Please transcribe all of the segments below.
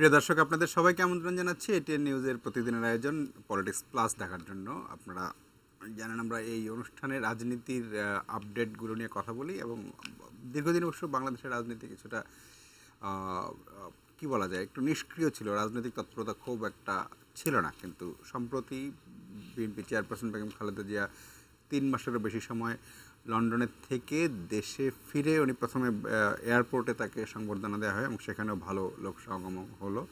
প্রিয় দর্শক, আপনাদের সবাইকে আমন্ত্রণ জানাচ্ছি এটিএন নিউজের প্রতিদিনের আয়োজন পলিটিক্স প্লাস দেখার জন্য। আপনারা জানেন আমরা এই অনুষ্ঠানে রাজনীতির আপডেটগুলো নিয়ে কথা বলি এবং দীর্ঘদিন অবশ্য বাংলাদেশের রাজনীতি কিছুটা কি বলা যায়, একটু নিষ্ক্রিয় ছিল, রাজনৈতিক তৎপরতা খুব একটা ছিল না। কিন্তু সম্প্রতি বিএনপি চেয়ারপারসন বেগম খালেদা জিয়া 3 মাসেরও বেশি সময় লন্ডনের থেকে দেশে ফিরে উনি প্রথমে এয়ারপোর্টে তাকে সংবর্ধনা দেওয়া হয় এবং সেখানেও ভালো লোক সমাগম হলো।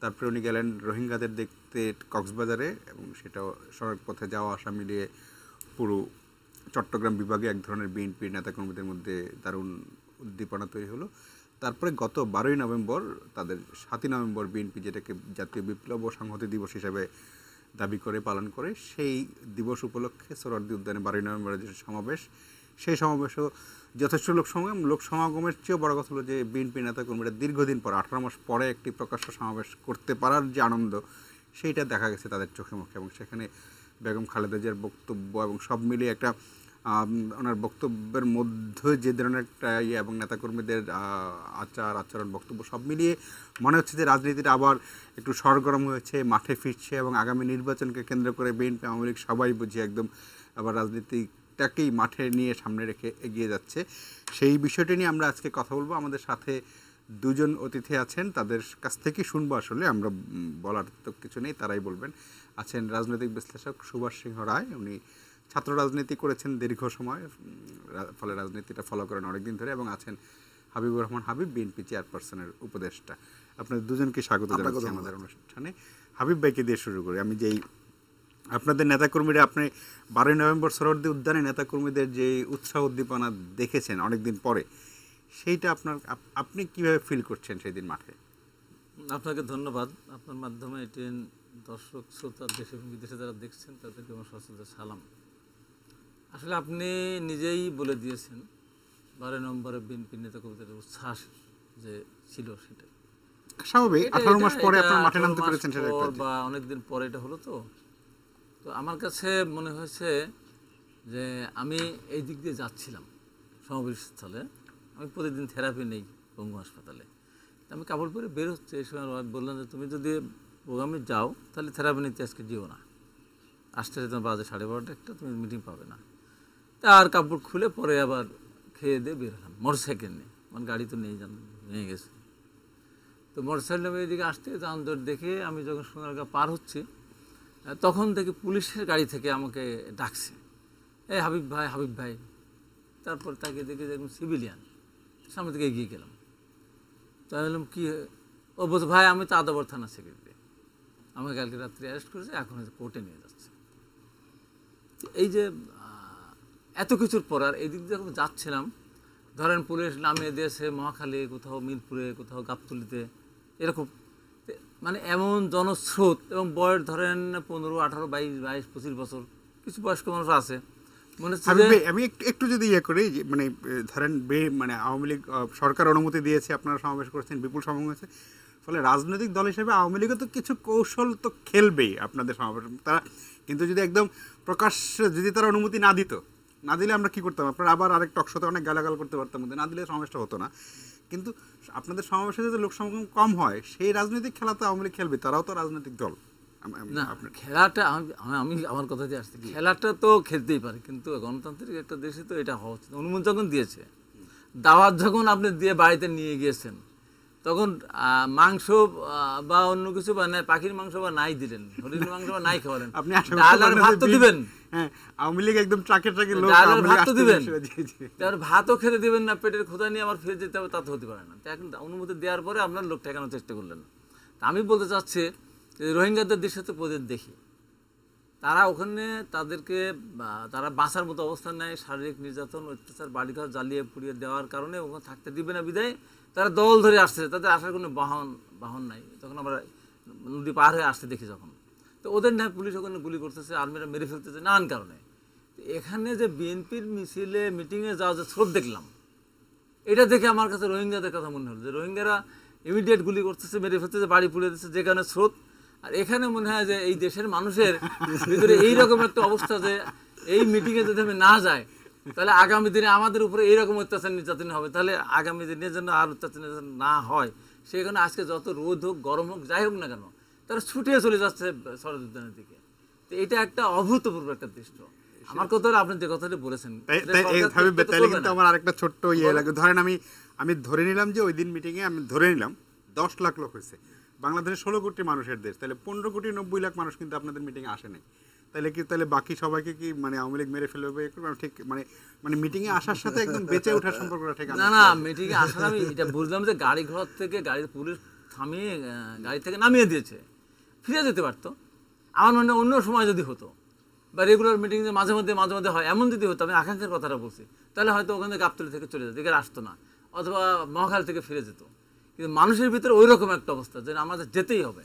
তারপরে উনি গেলেন রোহিঙ্গাদের দেখতে কক্সবাজারে এবং সেটাও সড়ক পথে যাওয়া আসা মিলিয়ে পুরো চট্টগ্রাম বিভাগে এক ধরনের বিএনপির নেতাকর্মীদের মধ্যে দারুণ উদ্দীপনা তৈরি হলো। তারপরে গত 12ই নভেম্বর তাদের 7ই নভেম্বর বিএনপি যেটাকে জাতীয় বিপ্লব ও সংহতি দিবস হিসাবে দাবি করে পালন করে, সেই দিবস উপলক্ষে সোহরাওয়ার্দী উদ্যানে 12ই নভেম্বরের যে সমাবেশ, সেই সমাবেশও যথেষ্ট লোক সমাগমের চেয়েও বড় কথা হলো যে বিএনপি নেতাকর্মীরা দীর্ঘদিন পর 18 মাস পরে একটি প্রকাশ্য সমাবেশ করতে পারার যে আনন্দ, সেইটা দেখা গেছে তাদের চোখে মুখে। এবং সেখানে বেগম খালেদা জিয়ার বক্তব্য এবং সব মিলিয়ে একটা ওনার বক্তব্যের মধ্যে যে ধরনের একটা এবং নেতাকর্মীদের আচরণ বক্তব্য সব মিলিয়ে মনে হচ্ছে যে রাজনীতিটা আবার একটু সরগরম হয়েছে, মাঠে ফিরছে এবং আগামী নির্বাচনকে কেন্দ্র করে বিএনপি আওয়ামী লীগ সবাই বুঝি একদম আবার রাজনীতিটাকেই মাঠে নিয়ে সামনে রেখে এগিয়ে যাচ্ছে। সেই বিষয়টি নিয়ে আমরা আজকে কথা বলবো। আমাদের সাথে দুজন অতিথি আছেন, তাদের কাছ থেকে শুনবো। আসলে আমরা বলার তো কিছু নেই, তারাই বলবেন। আছেন রাজনৈতিক বিশ্লেষক সুভাষ সিংহ রায়, উনি ছাত্র রাজনীতি করেছেন দীর্ঘ সময়, ফলে রাজনীতিটা ফলো করেন অনেকদিন ধরে, এবং আছেন হাবিবুর রহমান হাবিব, বিএনপি চেয়ারপারসনের উপদেষ্টা। আপনাদের দুজনকে স্বাগত জানাচ্ছি আমাদের অনুষ্ঠানে। হাবিব ভাইকে দিয়ে শুরু করি। আমি যেই আপনাদের নেতাকর্মীরা, আপনি 12ই নভেম্বর সোহরাওয়ার্দী উদ্যানে নেতাকর্মীদের যে উৎসাহ উদ্দীপনা দেখেছেন অনেকদিন পরে, সেইটা আপনি কীভাবে ফিল করছেন সেই দিন মাঠে? আপনাকে ধন্যবাদ। আপনার মাধ্যমে এটিএন দর্শক শ্রোতা দেশে এবং বিদেশে যারা দেখছেন তাদেরকে আমার সশ্রদ্ধ সালাম। আসলে আপনি নিজেই বলে দিয়েছেন 12 নভেম্বরে বিএনপি নেতাকর্মীদের উচ্ছ্বাস যে ছিল সেটা স্বাভাবিক। 18 মাস পরে আপনারা মাঠে নামতে পেরেছেন, সেটা বা অনেকদিন পরে এটা হলো। তো আমার কাছে মনে হয়েছে যে আমি এই দিক দিয়ে যাচ্ছিলাম সমাবেশস্থলে। আমি প্রতিদিন থেরাপি নেই পঙ্গু হাসপাতালে। আমি কাপড় পরে বের হচ্ছে, এই সময় বললাম যে তুমি যদি প্রোগ্রামে যাও তাহলে থেরাপি নিতে আজকে যেও না, আসতে তোমার বাজে 12:30 একটা, তুমি মিটিং পাবে না। তা আর কাপড় খুলে পরে আবার খেয়ে দিয়ে বের হলাম মোটরসাইকেল নিয়ে, মানে গাড়ি তো নেই, নিয়ে গেছে। তো মোটরসাইকেল নেমে এদিকে আসতে যানজট দেখে আমি যখন সোনারগাঁ পার হচ্ছি, তখন থেকে পুলিশের গাড়ি থেকে আমাকে ডাকছে, এই হাবিব ভাই, হাবিব ভাই। তারপর তাকে দেখে দেখুন সিভিলিয়ান, সামনে থেকে এগিয়ে গেলাম। তাই বললাম কি? ও বলছে ভাই আমি তো আদাবর থানা সেক্রেটারি, আমাকে কালকে রাত্রে অ্যারেস্ট করেছে, এখন কোর্টে নিয়ে যাচ্ছে। এই যে এত কিছুর পর আর এই দিক দিয়ে যখন যাচ্ছিলাম, ধরেন পুলিশ নামিয়ে দিয়েছে মহাখালী, কোথাও মিরপুরে, কোথাও গাবতলীতে, এরকম মানে এমন জনস্রোত, এবং বয়স ধরেন 15, 18, 22, 25 বছর, কিছু বয়স্ক মানুষ আছে। আমি একটু যদি করি, মানে ধরেন মানে আওয়ামী লীগ সরকার অনুমতি দিয়েছে, আপনারা সমাবেশ করেছেন, বিপুল সমাগম হয়েছে, ফলে রাজনৈতিক দল হিসেবে আওয়ামী লীগও তো কিছু কৌশল তো খেলবেই আপনাদের সমাবেশ। তারা কিন্তু যদি একদম প্রকাশ্যে যদি তারা অনুমতি না দিলে আমরা কি করতাম? আপনারা আবার আরেক টকশোতে অনেক গালাগাল করতে পারতাম, না দিলে সমাবেশটা হতো না। কিন্তু আপনাদের সমাবেশে যদি লোক সমাগম কম হয়, সেই রাজনৈতিক খেলা তো আওয়ামী লীগ খেলবে, তারাও তো রাজনৈতিক দল। না, খেলাটা আমি আমার কথা দিয়ে আসছি, খেলাটা তো খেলতেই পারে, কিন্তু গণতান্ত্রিক একটা দেশে তো এটা হওয়া উচিত। অনুমোদন যখন দিয়েছে, দাওয়াত যখন আপনি দিয়ে বাড়িতে নিয়ে গিয়েছেন, তখন মাংস বা অন্য কিছু বা পাখির মাংস বা নাই দিলেন, হরিণের মাংস বা নাই খাওয়ালেন, আপনি ভাত তো দিবেন। হ্যাঁ, আওয়ামী লীগ একদম ট্রাকে ভাত তো দিবেন, ভাতও খেতে দিবেন না, পেটের ক্ষুধা নিয়ে আমার ফিরে যেতে হবে, তা তো হতে পারে না। এখন অনুমতি দেওয়ার পরে আপনার লোক ঠেকানোর চেষ্টা করলেন। আমি বলতে চাচ্ছি রোহিঙ্গাদের দেশে তো প্রতিদিন দেখি তারা ওখানে তারা বাঁচার মতো অবস্থান নেয়, শারীরিক নির্যাতন, অত্যাচার, বাড়িঘর জ্বালিয়ে পুড়িয়ে দেওয়ার কারণে ওখানে থাকতে দিবে না বিদায় তারা দল ধরে আসছে, তাদের আসার কোনো বাহন নাই। তখন আমরা নদী পার হয়ে আসতে দেখি যখন, তো ওদের না পুলিশ ওখানে গুলি করতেছে, আর্মিরা মেরে ফেলতেছে নানান কারণে। এখানে যে বিএনপির মিছিলে মিটিংয়ে যাওয়া যে স্রোত দেখলাম, এটা দেখে আমার কাছে রোহিঙ্গাদের কথা মনে হলো যে রোহিঙ্গারা ইমিডিয়েট গুলি করতেছে, মেরে ফেলতেছে, বাড়ি পুড়িয়ে দিচ্ছে, যেখানে স্রোত। আর এখানে মনে হয় যে এই দেশের মানুষের ভিতরে এইরকম একটা অবস্থা যে এই মিটিংয়ে যদি আমি না যাই, তাহলে আগামী দিনে আমাদের উপরে এইরকম অত্যাচার নির্যাতন হবে, তাহলে আগামী দিনের জন্য আর অত্যাচার নির্যাতন না হয় সেখানে আজকে যত রোদ হোক গরম হোক যাই হোক না কেন তারা ছুটিয়ে চলে যাচ্ছে শরৎ উদ্যানের দিকে। তো এটা একটা অভূতপূর্ব একটা দৃশ্য। আমার কথা হলো আপনি যে কথাটা বলেছেন তাহলে কিন্তু আমার আরেকটা ছোট্ট ইয়ে লাগে, ধরেন আমি ধরে নিলাম যে ওই দিন মিটিংয়ে আমি ধরে নিলাম 10 লাখ লোক হয়েছে, বাংলাদেশের 16 কোটি মানুষের দেশ, তাহলে 15 কোটি 90 লাখ মানুষ কিন্তু আপনাদের মিটিংয়ে আসে নাই। তাহলে বাকি সবাইকে কি মানে আওয়ামী লীগ মেরে ফেলবে? ঠিক মানে মিটিংয়ে আসার সাথে একদম বেঁচে ওঠার সম্পর্কটা ঠিক না মিটিংয়ে আসার আমি এটা বুঝলাম যে গাড়ি ঘর থেকে গাড়ির পুলিশ থামিয়ে গাড়ি থেকে নামিয়ে দিয়েছে, ফিরে যেতে পারতো। আমার মনে হয় অন্য সময় যদি হতো বা রেগুলার মিটিং যে মাঝে মধ্যে হয় এমন যদি হতো, আমি আকাঙ্ক্ষার কথাটা বলছি, তাহলে হয়তো ওখানে গাবতলী থেকে চলে যেত, এখানে আসতো না, অথবা মহাখাল থেকে ফিরে যেত। কিন্তু মানুষের ভিতরে ওই রকম একটা অবস্থা যে আমাদের যেতেই হবে,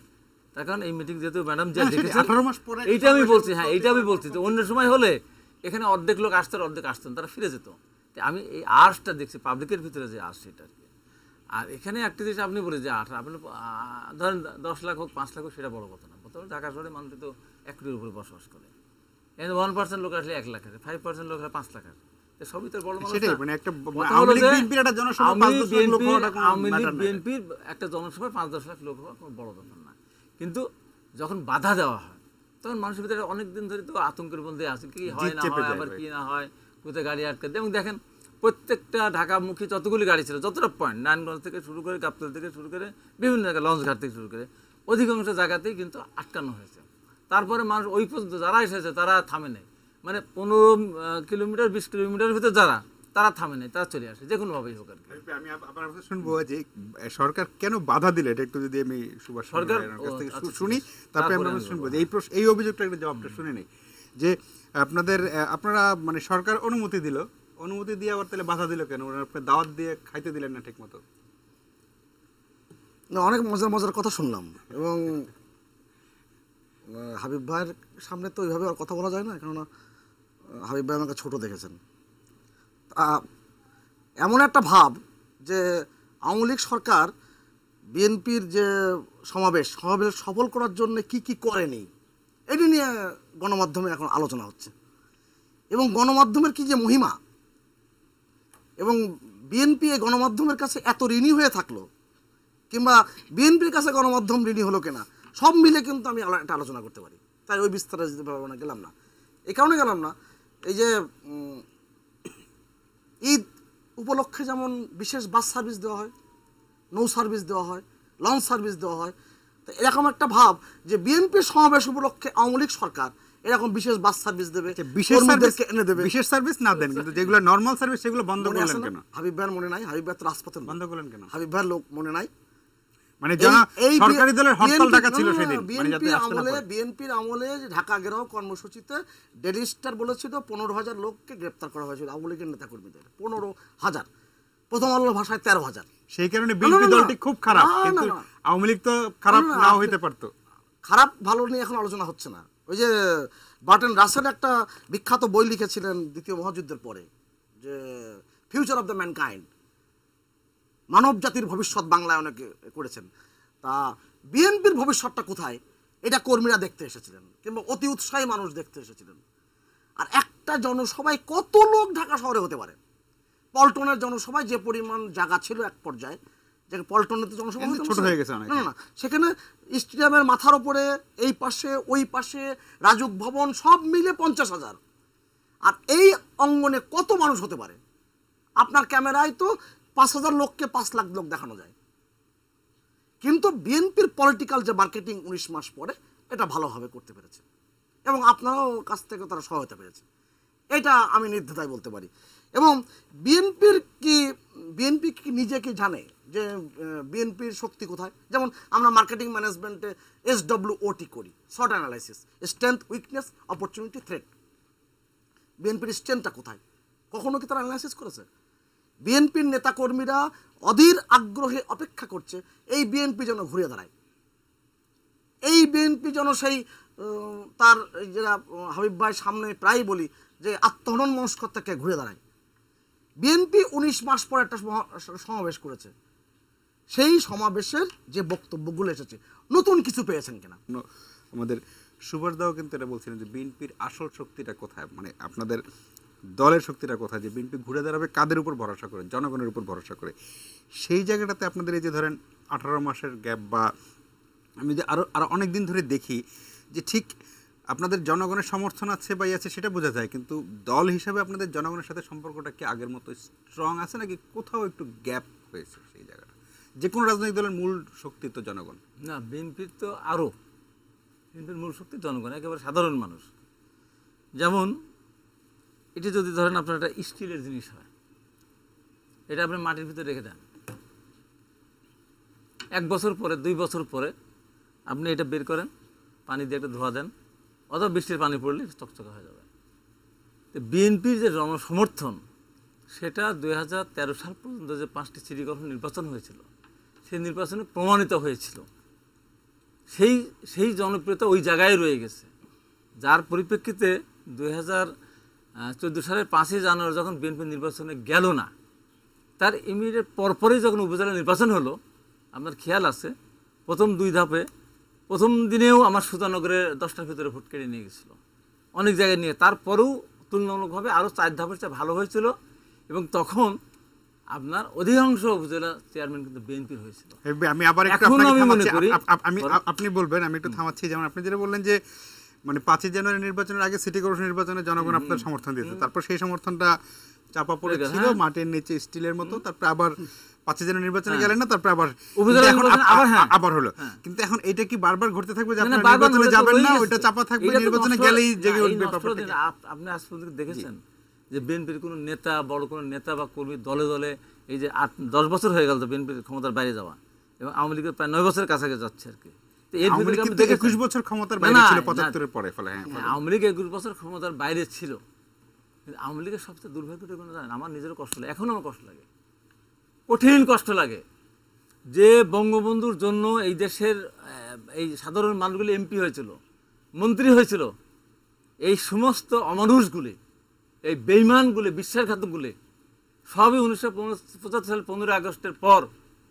তার কারণ এই মিটিং যেহেতু ম্যাডাম যা দেখেছেন 18 মাস পরে এইটা আমি বলছি, হ্যাঁ এইটা আমি বলছি যে অন্য সময় হলে এখানে অর্ধেক লোক আসতো আর অর্ধেক আসতো না, তারা ফিরে যেত। আমি এই আর্টসটা দেখছি পাবলিকের ভিতরে যে আর্টস সেটা আর কি। আর এখানে একটা জিনিস আপনি বলে যে আপনি ধরেন 10 লাখ হোক 5 লাখ হোক সেটা বড় কথা না। প্রথমে ঢাকা শহরে মানুষ তো 1 কোটির উপরে বসবাস করে, এখানে 1% লোক আসলে 1 লাখ আসে, 5% লোক আসলে 5 লাখ আসে, সবই তো বড় মানুষ। সেটাই মানে একটা আওয়ামী লীগ বিএনপির একটা জনসভা 5-10 লাখ লোক হওয়াটা কোনো আওয়ামী লীগ বিএনপির একটা জনসভায় 5-10 লাখ লোক হওয়া কোনো বড় ব্যাপার না। কিন্তু যখন বাধা দেওয়া হয় তখন মানুষের ভিতরে অনেক দিন ধরে তো আতঙ্কের মধ্যে আছে, কি হয় না হয়, আবার কি না হয়, কোথায় গাড়ি আটকে দেয়। এবং দেখেন প্রত্যেকটা ঢাকামুখী যতগুলি গাড়ি ছিল, যতটা পয়েন্ট নারায়ণগঞ্জ থেকে শুরু করে গাবতলী থেকে শুরু করে বিভিন্ন জায়গায় লঞ্চঘাট থেকে শুরু করে অধিকাংশ জায়গাতেই কিন্তু আটকানো হয়েছে। তারপরে মানুষ ওই পর্যন্ত যারা এসেছে তারা থামে নেই, মানে 15 কিলোমিটার 20 কিলোমিটারের ভিতরে তারা থামে নেই, তারা চলে আসে যে কোনোভাবেই হোক আর কি। আমি আপনার কাছে শুনবো যে সরকার কেন বাধা দিলে, এটা একটু যদি আমি সুভাষ সরকারের কাছ থেকে শুনি, তারপরে আমরা শুনবো যে এই অভিযোগটা একটা জবাবটা শুনে নেই যে আপনারা মানে সরকার অনুমতি দিয়ে আবার তাহলে বাধা দিল কেন? আপনি দাওয়াত দিয়ে খাইতে দিলেন না ঠিক মতো? না, অনেক মজার কথা শুনলাম। এবং হাবিব ভাইয়ের সামনে তো ওইভাবে আর কথা বলা যায় না, কেননা হাবিব ভাই আমাকে ছোট দেখেছেন। এমন একটা ভাব যে আওয়ামী লীগ সরকার বিএনপির যে সমাবেশ সফল করার জন্য কি করেনি, এটি নিয়ে গণমাধ্যমে এখন আলোচনা হচ্ছে। এবং গণমাধ্যমের কি যে মহিমা, এবং বিএনপি এই গণমাধ্যমের কাছে এত ঋণী হয়ে থাকলো, কিংবা বিএনপির কাছে গণমাধ্যম ঋণী হলো কিনা, সব মিলে কিন্তু আমি একটা আলোচনা করতে পারি। তাই ওই বিস্তারে যেতে পারবো না, গেলাম না। এই কারণে গেলাম না, এই যে ঈদ উপলক্ষে যেমন বিশেষ বাস সার্ভিস দেওয়া হয়, নৌ সার্ভিস দেওয়া হয়, লঞ্চ সার্ভিস দেওয়া হয়, তো এরকম একটা ভাব যে বিএনপির সমাবেশ উপলক্ষে আওয়ামী লীগ সরকার এরকম বিশেষ বাস সার্ভিস দেবে, বিশেষ সার্ভিস না দেন, কিন্তু যেগুলো নরমাল সার্ভিস সেগুলো বন্ধ করলেন কেন? হাবিব ভাইয়ের মনে নাই? হাবিব ভাই তো রাজপথে বন্ধ করলেন কেন? হাবিব ভাইয়ের লোক মনে নাই? মানে যারা সরকারি দলের হরতাল ডাকা ছিল সেদিন, মানে যাতে আসতে না পারে। বিএনপির আমলে ঢাকা ঘেরাও কর্মসূচিতে ডেলি স্টার বলেছিল 15,000 লোককে গ্রেপ্তার করা হয়েছিল আওয়ামী লীগের নেতাকর্মীদের। 15,000, প্রথম আলোর ভাষায় 13,000। সেই কারণে বিএনপি দলটি খুব খারাপ, কিন্তু আওয়ামী লীগ তো খারাপ নাও হইতে পারতো। খারাপ ভালো নিয়ে এখন আলোচনা হচ্ছে না। ওই যে বার্টন রাসেল একটা বিখ্যাত বই লিখেছিলেন দ্বিতীয় মহাযুদ্ধের পরে, যে ফিউচার অফ দ্য ম্যানকাইন্ড, মানব জাতির ভবিষ্যৎ বাংলায় অনেকে করেছেন। তা বিএনপির ভবিষ্যৎটা কোথায়, এটা কর্মীরা দেখতে এসেছিলেন, কিংবা অতি উৎসাহী মানুষ দেখতে এসেছিলেন। আর একটা জনসভায় কত লোক ঢাকা শহরে হতে পারে? পল্টনের জনসভায় যে পরিমাণ জায়গা ছিল এক পর্যায়ে, যে পল্টনের তো জনসভা ছোট হয়ে গেছে অনেক। না, সেখানে স্টেডিয়ামের মাথার উপরে এই পাশে ওই পাশে রাজুক ভবন সব মিলে 50,000। আর এই অঙ্গনে কত মানুষ হতে পারে? আপনার ক্যামেরায় তো 5,000 লোককে 5 লাখ লোক দেখানো যায়। কিন্তু বিএনপির পলিটিক্যাল যে মার্কেটিং 19 মাস পরে এটা ভালোভাবে করতে পেরেছে, এবং আপনারাও কাছ থেকে তারা সহায়তা পেয়েছে, এটা আমি নির্দ্বিধায় বলতে পারি। এবং বিএনপি কি নিজে কি জানে যে বিএনপির শক্তি কোথায়? যেমন আমরা মার্কেটিং ম্যানেজমেন্টে SWOT করি, short analysis, strength, weakness, opportunity, threat. বিএনপির স্ট্রেংথটা কোথায় কখনো কি তারা অ্যানালাইসিস করেছে? বিএনপির নেতাকর্মীরা অধীর আগ্রহে অপেক্ষা করছে এই বিএনপি যেন ঘুরে দাঁড়ায়, এই বিএনপি যেন সেই তার যেটা হাবিব ভাই সামনে প্রায় বলি যে আত্মহনন মনস্কতাকে ঘুরে দাঁড়ায়। বিএনপি 19 মাস পর একটা সমাবেশ করেছে, সেই সমাবেশের যে বক্তব্যগুলো এসেছে, নতুন কিছু পেয়েছেন কিনা? আমাদের সুভাষদাও কিন্তু এটা বলছিলেন যে বিএনপির আসল শক্তিটা কোথায়, মানে আপনাদের দলের শক্তিটা কোথায়, যে বিএনপি ঘুরে দাঁড়াবে কাদের উপর ভরসা করে, জনগণের উপর ভরসা করে। সেই জায়গাটাতে আপনাদের এই যে ধরেন 18 মাসের গ্যাপ, বা আমি যদি আরও অনেক দিন ধরে দেখি যে ঠিক আপনাদের জনগণের সমর্থন আছে বা আছে সেটা বোঝা যায়, কিন্তু দল হিসাবে আপনাদের জনগণের সাথে সম্পর্কটা কি আগের মতো স্ট্রং আছে নাকি কোথাও একটু গ্যাপ হয়েছে সেই জায়গাটা? যে কোনো রাজনৈতিক দলের মূল শক্তি তো জনগণ। না, বিএনপির তো আরও, বিএনপির মূল শক্তি জনগণ, একেবারে সাধারণ মানুষ। যেমন এটি যদি ধরেন আপনার একটা স্টিলের জিনিস হয়, এটা আপনি মাটির ভিতরে রেখে দেন, 1 বছর পরে 2 বছর পরে আপনি এটা বের করেন, পানি দিয়ে একটা ধোয়া দেন, অথবা বৃষ্টির পানি পড়লে চকচকে হয়ে যাবে। তো বিএনপির যে জনসমর্থন, সেটা 2013 সাল পর্যন্ত যে 5টি সিটি কর্পোরেশন নির্বাচন হয়েছিল, সেই নির্বাচনে প্রমাণিত হয়েছিল। সেই জনপ্রিয়তা ওই জায়গায় রয়ে গেছে, যার পরিপ্রেক্ষিতে 2014 সালের 5ই জানুয়ারি যখন বিএনপি নির্বাচনে গেল না, তার ইমিডিয়েট পরপরই যখন উপজেলা নির্বাচন হলো, আপনার খেয়াল আছে প্রথম 2 ধাপে, প্রথম দিনেও আমার সুজানগরে 10টার ভিতরে ভোট কেড়ে নিয়ে গেছিল, অনেক জায়গায় নিয়ে। তারপরেও তুলনামূলকভাবে আরও 4 ধাপের চেয়ে ভালো হয়েছিল, এবং তখন আপনার অধিকাংশ উপজেলা চেয়ারম্যান কিন্তু বিএনপির হয়েছিল। আমি আবার একটু এখন আপনাকে আমি মনে থামাচ্ছি, করি আপনি বলবেন, আমি একটু থামাচ্ছি। যেমন আপনি যেটা বললেন যে মানে 5ই জানুয়ারি নির্বাচনের আগে সিটি কর্পোরেশন নির্বাচনে জনগণ আপনার সমর্থন দিয়েছে, তারপর সেই সমর্থনটা চাপা পড়েছিল মাটির নিচে স্টিলের মতো, তারপর আবার 5ই জানুয়ারি নির্বাচনে গেলেন না, তারপর আবার উপজেলা নির্বাচনে আবার হলো। কিন্তু এখন এটা কি বারবার ঘটতে থাকবে যে আপনারা নির্বাচনে যাবেন না, ওইটা চাপা থাকবে, নির্বাচনে গেলেই জেগে উঠবে ব্যাপারটা? আপনি আজ পর্যন্ত দেখেছেন যে বিএনপির কোনো নেতা, বড় কোনো নেতা বা কর্মী দলে দলে, এই যে 8-10 বছর হয়ে গেল তো বিএনপির ক্ষমতার বাইরে যাওয়া, এবং আওয়ামী লীগের প্রায় 9 বছরের কাছাকাছি যাচ্ছে আর কি। তো এর ভিতরে আপনি দেখেন 21 বছর ক্ষমতার বাইরে ছিল 75 এর পরে, ফলে আওয়ামী লীগ 21 বছর ক্ষমতার বাইরে ছিল। কিন্তু আওয়ামী লীগের সবচেয়ে দুর্ভাগ্যটা কোনো জানেন, আমার নিজেরও কষ্ট লাগে, এখনও আমার কষ্ট লাগে, কঠিন কষ্ট লাগে, যে বঙ্গবন্ধুর জন্য এই দেশের এই সাধারণ মানুষগুলি এমপি হয়েছিল, মন্ত্রী হয়েছিল, এই সমস্ত অমানুষগুলি, এই বেইমানগুলি, বিশ্বাসঘাতকগুলি সবই 1975 সালের 15 আগস্টের পর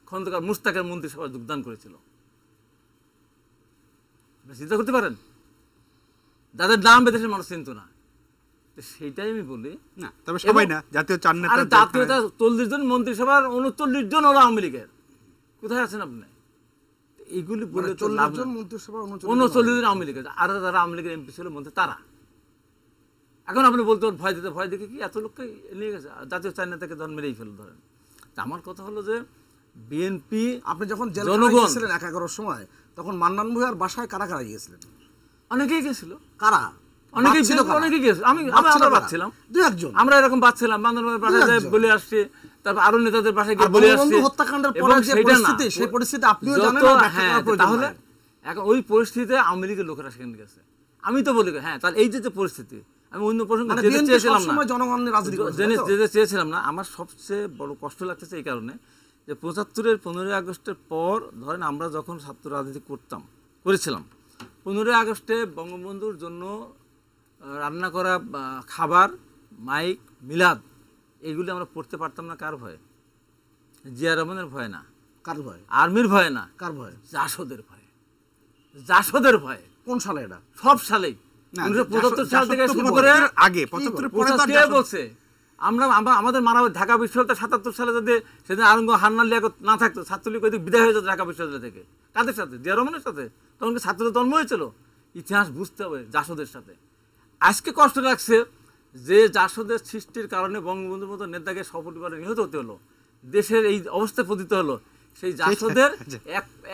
খন্দকার মুশতাকের মন্ত্রিসভায় যোগদান করেছিল। চিন্তা করতে পারেন, যাদের নাম বেদেশের মানুষ চিনত না। সেইটাই আমি বলি না, তবে সবাই না, জাতীয় 4 নেতা, আরে জাতীয়তা 40 জন মন্ত্রিসভার 39 জন হলো আওয়ামী লীগের। কোথায় আছেন আপনি? এইগুলি বলে 40 জন মন্ত্রিসভা, 39 জন আওয়ামী লীগের, আর যারা আওয়ামী লীগের এমপি ছিল মন্ত্রী, তারা এখন আপনি বলতে ভয় দেখে কি এত লোককে নিয়ে গেছে, জাতীয় 4 নেতাকে ধরেন মেরেই ফেল ধরেন। তা আমার কথা হলো যে বিএনপি, আপনি যখন জেলখানায় গিয়েছিলেন 11 সময়, তখন মান্নান ভূঁইয়ার বাসায় কারা কারা গিয়েছিলেন? অনেকেই গেছিল, কারা? অনেকেই গেছিল, আমরা বাচ্ছিলাম, 2-1 জন আমরা এরকম বাচ্ছিলাম, বান্দরবানের বাসায় যাই বলে আসছি, তারপর আরো নেতাদের বাসায় গিয়ে বলে আসছি। হত্যাকাণ্ডের পরে যে পরিস্থিতি, সেই পরিস্থিতি আপনিও জানেন না, ব্যাখ্যা করার প্রয়োজন তাহলে নাই। এখন ওই পরিস্থিতিতে আওয়ামী লীগের লোকেরা সেখানে গেছে। আমি তো বলি হ্যাঁ, তাহলে এই যে পরিস্থিতি, আমি অন্য প্রসঙ্গে যেতে চেয়েছিলাম না, জনগণের রাজনীতি যেতে চেয়েছিলাম না। আমার সবচেয়ে বড় কষ্ট লাগতেছে এই কারণে যে 75-এর 15 আগস্টের পর ধরেন আমরা যখন ছাত্র রাজনীতি করেছিলাম, 15 আগস্টে বঙ্গবন্ধুর জন্য রান্না করা খাবার, মাইক, মিলাদ, এইগুলি আমরা পড়তে পারতাম না। কার ভয়ে? জিয়া রহমানের ভয়ে না, কার ভয়? আর্মির ভয়ে না, কার ভয়? জাসদের ভয়ে। জাসদের ভয়ে। কোন সালে এটা? সব সালেই, 1975 সাল থেকে শুরু করে আগে 75 পরে তো কে বলছে আমরা আমাদের মারা ঢাকা বিশ্ববিদ্যালয় 77 সালে যদি সেদিন আরঙ্গ হান্নান লিয়াকত না থাকতো, ছাত্রলীগ ওইদিকে বিদায় হয়ে যেত ঢাকা বিশ্ববিদ্যালয় থেকে। কাদের সাথে? জিয়া রহমানের সাথে। তখন কি ছাত্রদের জন্ম হয়েছিল? ইতিহাস বুঝতে হবে জাসদের সাথে। আজকে কষ্ট লাগছে যে জাসদের সৃষ্টির কারণে বঙ্গবন্ধুর মতো নেতাকে সপরিবারে নিহত হতে হলো, দেশের এই অবস্থায় পতিত হলো। সেই জাসদের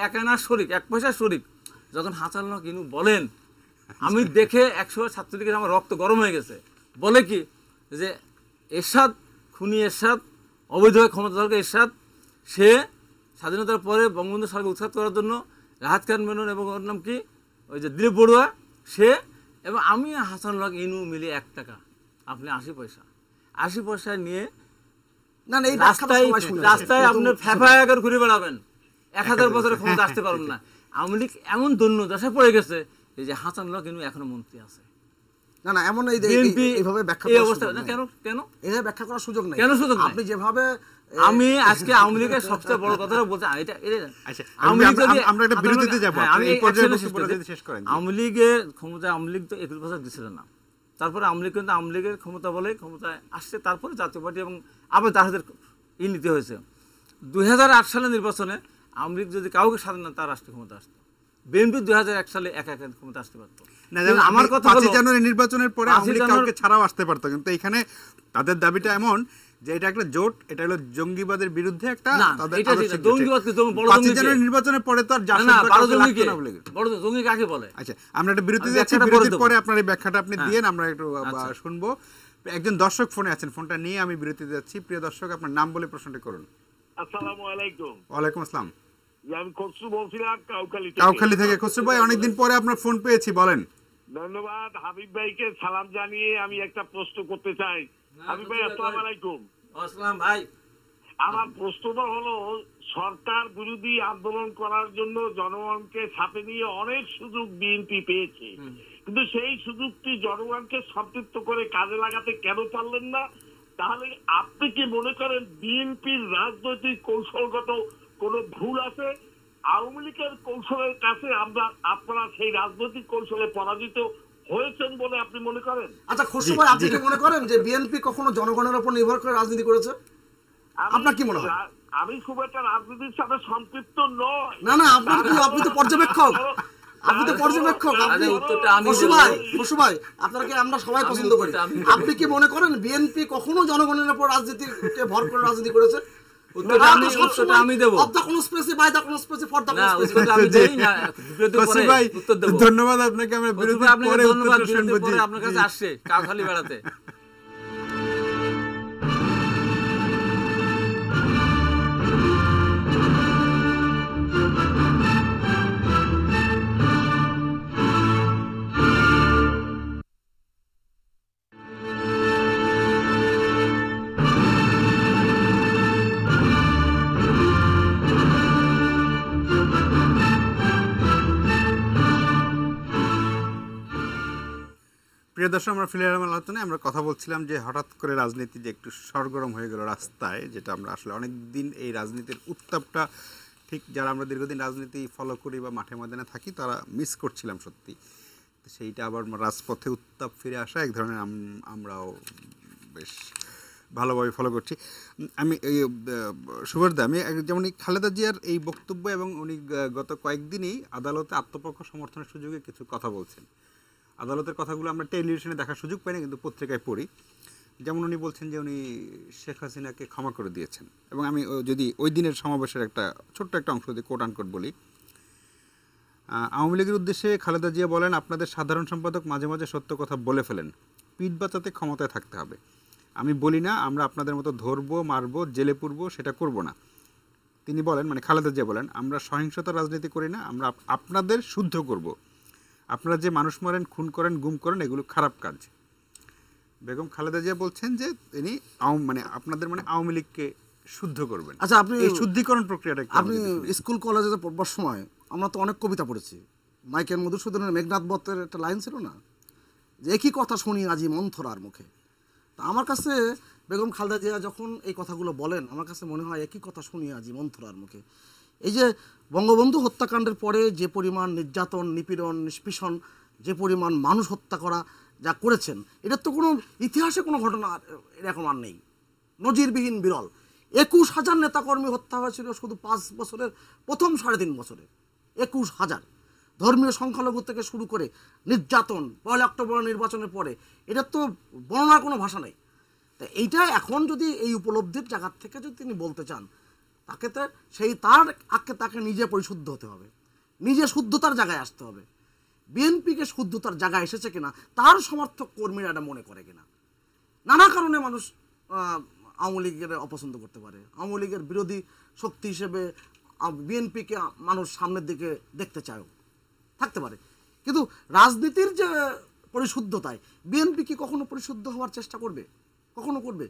এক আনা শরিক, 1 পয়সার শরিক যখন হাসানুল্লাহ ইনু বলেন, আমি দেখে 100 ছাত্রলীগের আমার রক্ত গরম হয়ে গেছে। বলে কি যে এরশাদ, খুনি এরশাদ, অবৈধভাবে ক্ষমতাধর এরশাদ, সে স্বাধীনতার পরে বঙ্গবন্ধু সরকার উৎখাত করার জন্য রাহাত খান মেনন এবং ওর নাম কি ওই যে দিলীপ বড়ুয়া, সে এবং আমি হাসানুল্লাহ ইনু মিলে 1 টাকা, আপনি 80 পয়সা, 80 পয়সা নিয়ে না এই রাস্তায় আপনি ফেফায়া করে ঘুরে বেড়াবেন, 1000 বছরের ক্ষমতা আসতে পারবেন না। আওয়ামী লীগ এমন দৈন্য দশায় পড়ে গেছে এই যে হাসানুল্লাহ ইনু এখনো মন্ত্রী আছে। না না, এমন এইভাবে ব্যাখ্যা এই অবস্থা না, কেন এইভাবে ব্যাখ্যা করার সুযোগ নেই। কেন সুযোগ? আপনি যেভাবে আমি আজকে আওয়ামী লীগের সবচেয়ে বড় কথাটা বলছি, আমরা একটা বিরতিতে যাব, এই পর্যায়ে শেষ করেন। আওয়ামী লীগের ক্ষমতা, আওয়ামী লীগ তো 21 বছর দিছিল না, তারপরে আওয়ামী লীগ কিন্তু আওয়ামী লীগের ক্ষমতা বলে ক্ষমতায় আসছে, তারপরে জাতীয় পার্টি এবং আবার তাদের নীতি হয়েছে। 2008 সালের নির্বাচনে আওয়ামী লীগ যদি কাউকে সাথে না তার রাষ্ট্রীয় ক্ষমতা আসতো। বিএনপি 2001 সালে একা একা ক্ষমতা আসতে পারতো। না, যেমন আমার কথা হলো 5 জানুয়ারি নির্বাচনের পরে 5 আওয়ামী লীগ জানুয়ারি- কাউকে ছাড়াও আসতে পারতো, কিন্তু এখানে তাদের দাবিটা এমন যে এটা একটা জোট, এটা হলো জঙ্গিবাদের বিরুদ্ধে একটা না, তাদের এটা ঠিক না। আদর্শিক জঙ্গিবাদ কি? বড় 5 জঙ্গি কে? জানুয়ারি নির্বাচনের পরে তো আর না, জাসদ না, বা বড় কাউকে জঙ্গি লাগতো কে? না আওয়ামী লীগের। বড় জঙ্গি কাকে বলে? আচ্ছা, আমরা একটা বিরতি আমি যাচ্ছি, ব্যাখ্যাটা পরে বিরতির দেবো। পরে আপনার এই ব্যাখ্যাটা আপনি হ্যাঁ। দিয়েন, আমরা একটু আচ্ছা। শুনবো। একজন দর্শক ফোনে আছেন, ফোনটা নিয়ে আমি বিরতিতে যাচ্ছি। প্রিয় দর্শক, আপনার নাম বলে প্রশ্নটি করুন। আসসালামু আলাইকুম। ওয়ালাইকুম আসসালাম। আমি খসরু বলছিলাম কাউখালী থেকে। কাউখালী থেকে। খসরু ভাই, অনেকদিন পরে আপনার ফোন পেয়েছি, বলেন। ধন্যবাদ। হাবিব ভাইকে সালাম জানিয়ে আমি একটা প্রশ্ন করতে চাই। হাবিব ভাই আসসালামু আলাইকুম। আসসালাম ভাই। আমার প্রশ্নটা হলো, সরকার বিরোধী আন্দোলন করার জন্য জনগণকে সাথে নিয়ে অনেক সুযোগ বিএনপি পেয়েছে, কিন্তু সেই সুযোগটি জনগণকে সম্পৃক্ত করে কাজে লাগাতে কেন পারলেন না? তাহলে আপনি কি মনে করেন বিএনপির রাজনৈতিক কৌশলগত কোনো ভুল আছে? আওয়ামী লীগের কৌশলের কাছে আপনারা সেই রাজনৈতিক কৌশলে পরাজিত হয়েছেন বলে আপনি মনে করেন? আচ্ছা খসরু ভাই, আপনি কি মনে করেন যে বিএনপি কখনো জনগণের উপর নির্ভর করে রাজনীতি করেছে? আপনার কি মনে হয়? আমি খুব একটা রাজনীতির সাথে সম্পৃক্ত নয়। না না, আপনি তো পর্যবেক্ষক, আপনি তো পর্যবেক্ষক। আপনি আরে উত্তরটা আমি খসরু দেবো। ভাই, খসরু ভাই, আপনাকে আমরা সবাই আমি পছন্দ করি। উত্তরটা আমি দেবো। আপনি কি মনে করেন বিএনপি কখনো জনগণের উপর রাজনীতিকে ভর করে রাজনীতি করেছে? উত্তরটা আমি দেবো। Of the conspiracy, by the conspiracy, for the না, কনস্পিরেসি। উত্তরটা আমি দেই না, বিরতির খসরু পরে ভাই, উত্তর দেবো। ধন্যবাদ আপনাকে। আমরা খসরু বিরতির ভাই, আপনাকে পরে ধন্যবাদ। উত্তরটা শুনবো। বিরতির পরে জি, আপনার কাছে জি। আসছে কাউখালী বেড়াতে। প্রিয় দর্শক, আমরা ফিরে এলাম আলোচনায়। আমরা কথা বলছিলাম যে হঠাৎ করে রাজনীতি যে একটু সরগরম হয়ে গেল রাস্তায়, যেটা আমরা আসলে অনেক দিন এই রাজনীতির উত্তাপটা ঠিক যারা আমরা দীর্ঘদিন রাজনীতি ফলো করি বা মাঠে ময়দানে থাকি তারা মিস করছিলাম সত্যি। তো সেইটা আবার রাজপথে উত্তাপ ফিরে আসা এক ধরনের আমরাও বেশ ভালোভাবে ফলো করছি। আমি এই সুবর্দা, আমি যেমন এই খালেদা জিয়ার এই বক্তব্য এবং উনি গত কয়েকদিনই আদালতে আত্মপক্ষ সমর্থনের সুযোগে কিছু কথা বলছেন। আদালতের কথাগুলো আমরা টেলিভিশনে দেখার সুযোগ পাই না, কিন্তু পত্রিকায় পড়ি। যেমন উনি বলছেন যে উনি শেখ হাসিনাকে ক্ষমা করে দিয়েছেন। এবং আমি যদি ওই দিনের সমাবেশের একটা ছোট্ট একটা অংশ যদি কোট আনকোট বলি, আওয়ামী লীগের উদ্দেশ্যে খালেদা জিয়া বলেন, আপনাদের সাধারণ সম্পাদক মাঝে মাঝে সত্য কথা বলে ফেলেন, পিঠ বাঁচাতে ক্ষমতায় থাকতে হবে। আমি বলি না আমরা আপনাদের মতো ধরবো, মারবো, জেলে পুরবো, সেটা করব না। তিনি বলেন, মানে খালেদা জিয়া বলেন, আমরা সহিংসতার রাজনীতি করি না, আমরা আপনাদের শুদ্ধ করব। আপনারা যে মানুষ মারেন, খুন করেন, গুম করেন, এগুলো খারাপ কাজ। বেগম খালেদা জিয়া বলছেন যে তিনি আপনাদের আওয়ামী লীগকে শুদ্ধ করবেন। আচ্ছা, আপনি এই শুদ্ধিকরণ প্রক্রিয়াটা একটু আপনি আমাদের দেখুন। স্কুল কলেজে পড়বার সময় আমরা তো অনেক কবিতা পড়েছি। মাইকেল মধুসূদনের মেঘনাদ বতের একটা লাইন ছিল না, যে একই কথা শুনি আজি মন্থরার মুখে। তা আমার কাছে বেগম খালেদা জিয়া যখন এই কথাগুলো বলেন, আমার কাছে মনে হয় একই কথা শুনি আজি মন্থরার মুখে। এই যে বঙ্গবন্ধু হত্যাকাণ্ডের পরে যে পরিমাণ নির্যাতন, নিপীড়ন, নিষ্পেষণ, যে পরিমাণ মানুষ হত্যা করা যা করেছেন, এটার তো কোনো ইতিহাসে কোনো ঘটনা এরকম আর নেই, নজিরবিহীন, বিরল। 21,000 নেতাকর্মী হত্যা হয়েছিল শুধু 5 বছরের প্রথম 3.5 বছরে। 21,000 ধর্মীয় সংখ্যালঘু থেকে শুরু করে নির্যাতন 1 অক্টোবর নির্বাচনের পরে, এটার তো বর্ণনার কোনো ভাষা নেই। তা এইটা এখন যদি এই উপলব্ধির জায়গা থেকে যদি তিনি বলতে চান, তাকে তো তাকে নিজে পরিশুদ্ধ হতে হবে, নিজে শুদ্ধতার জায়গায় আসতে হবে। বিএনপিকে শুদ্ধতার জায়গায় এসেছে কিনা, তার সমর্থক কর্মীরা এটা মনে করে কিনা। নানা কারণে মানুষ আওয়ামী লীগের অপছন্দ করতে পারে, আওয়ামী লীগের বিরোধী শক্তি হিসেবে বিএনপিকে মানুষ সামনের দিকে দেখতে চায়, থাকতে পারে। কিন্তু রাজনীতির যে পরিশুদ্ধতায় বিএনপি কি কখনো পরিশুদ্ধ হওয়ার চেষ্টা করবে? কখনো করবে?